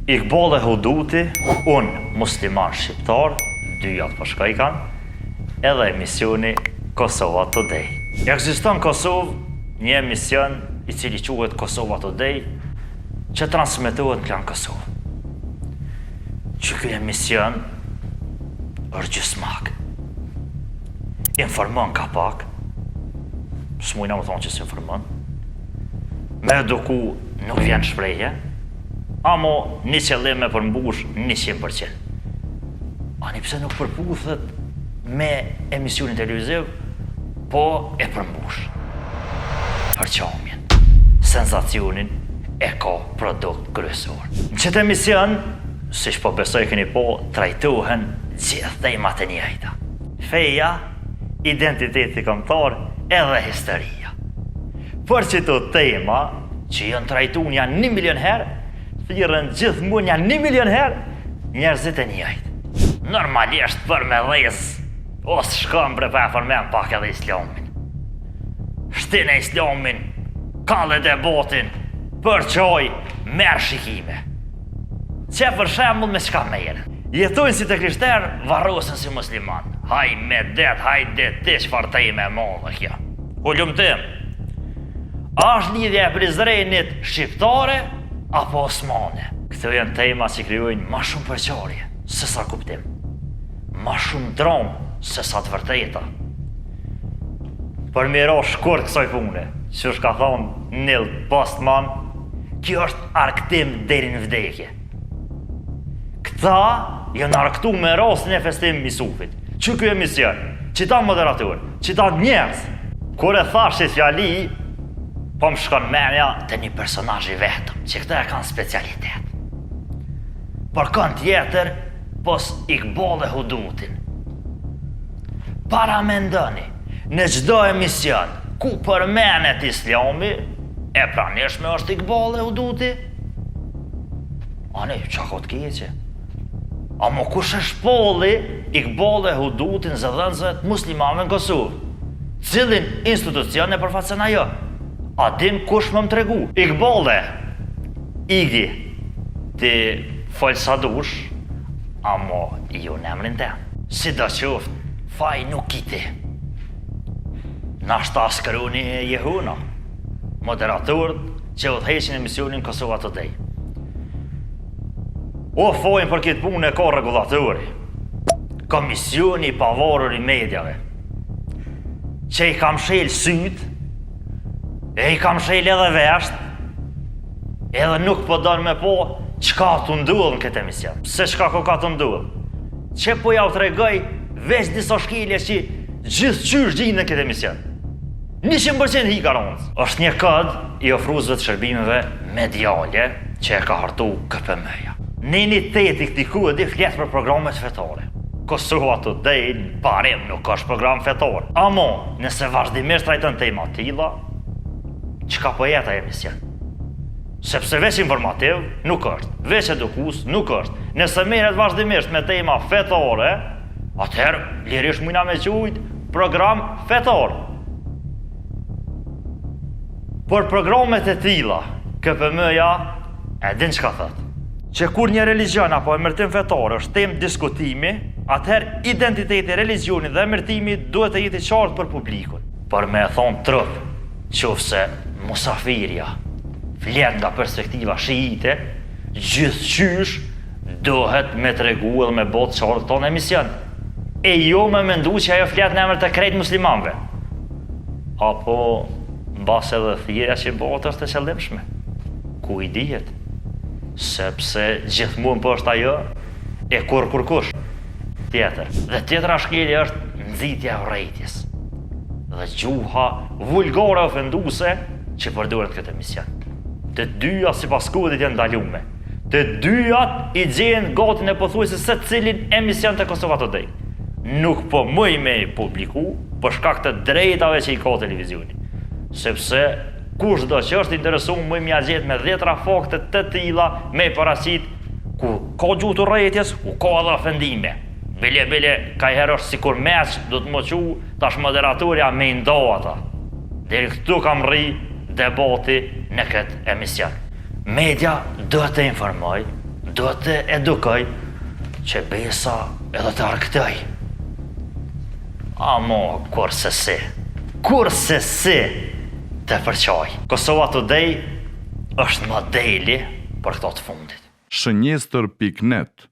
Iqbal e Huduti, unë musliman shqiptar, 2 jatë për shka i kanë, edhe emisioni Kosova Today. Ekziston Kosovë një emision i cili quhet Kosova Today, që transmetohet në Klan Kosovë. Që ky emision është gjysmak. Informon ka pak, s'mujna më thonë që s'informon. Me eduku nuk vjen shprehje, amo një qëllim me përmbush 100%. Ani pse nuk përputhet me emisionin televiziv, po e përmbush. Përqamjen, senzacionin e ka produkt kryesor. Në qëtë emision, siç po besoj keni po, trajtohen gjithë temat e njëjta. Feja, identiteti kombëtar edhe historia. Për çdo tema që janë trajtuar janë 1 milion herë, thirrën gjithmonë janë 1 milion herë njerëzit e njëjtë. Normalisht për me dhez, ose shkon për pa formen pak edhe islamin. Shtin e islamin, kalle debatin, për qoj, merë shikime. Që për shembull me çka merren. Jetojnë si të krishterë, varrosen si musliman. Haj me det, ti çfarë te me modhe kjo. U lumtim. A është lidhja e Prizrenit shqiptare apo osmane? Këto janë tema që krijojnë ma shumë përqarje se sa kuptim, ma shumë dramë se sa të vërteta. Për miro shkurt kësaj pune, që është ka thonë Neil Postman, kjo është arktim deri në vdekje. Këta janë arktu me rastin e festim Misufit. Që ky emision, qita moderator, qita njerëz, kur e thashit fjali, po më shkon menja të një personazh i vetëm, që këta e kanë specialitet. Për kënd tjetër, pos Iqbal e Hudutin. Para mendoni, në çdo emision, ku përmenet islami, e pranishme është Iqbal e Huduti? Ani, qa ka të keqe? Amo kush e shpolli Iqbal e Hudutin zëdhënësve të muslimanëve në Kosovë? Cilin institucion e përfaqëson ajo? A din kush më tregu? Iqbale, Igi, ti folë sa dush, amo ju në emrin ten. Si do qoftë, faj nuk kiti. Nashta askeruni e jehuna, moderatorët që udhëheqin emisionin Kosova Today. O fojnë për këtë punë e ka regulatori, komisioni i pavarur i medjave, që i kam shel syt, e i kam shel edhe vesht, edhe nuk po donë me po qka të ndullë në këtë emision. Pse qka ka të ndullë? Që po ja u të regoj veç disa shkelje që gjithë qysh gjinë në këtë emision. 100% hika ronës. Është një kod i ofruzve të shërbimeve mediale që e ka hartu KPM-ja. Në një teti këti kodi fletë për programet fetare. Kosova Today në parim nuk është program fetar. Amo, nëse vazhdimisht trajton tema tilla, çka po jeta emision? Sepse veç informativ nuk është, veç edukus nuk është. Nëse merret vazhdimisht me tema fetare, atëherë lirisht mujna me quajt program fetar. Por programet e tilla, KPM-ja e din çka thotë. Që kur një religion apo emërtim fetar është temë diskutimi, atëherë identiteti, religioni dhe emërtimi duhet të jetë i qartë për publikun. Por me e thonë trup, qofse musafirja flet nga perspektiva shiite, gjithqysh dohet me tregu edhe me botë qartë këto në emision. E jo me mendu që ajo flet në emër të krejt muslimanve. Apo mbas edhe thirrja që botë është e qëllimshme. Ku i dihet? Sepse gjithmonë po është ajo e kur kush tjetër. Dhe tjetra shkelje është nxitja e urrejtjes dhe gjuha vulgare ofenduese që përdoret këtë emision. Të dyja sipas kodit janë ndalume. Të dyjat i gjenë gatin e pothuajse se cilin emision të Kosova Today. Nuk po mëj me publiku për shkak të drejtave që i ka televizioni. Sepse kush do që është interesuar më mja gjetë me 10 fakte të tilla me parasit ku ka gjuhë të urrejtjes, ku ka edhe ofendime. Bile, ka herë është si kur meq, do të më qu, tash moderatorja me ndo ata. Deri këtu kam rri debati në këtë emision. Media duhet të informoj, do të edukoj që besa edhe të arktoj. Amo, kurse si të përqaj. Kosova Today është modeli për këto të fundit. Shënjestër.net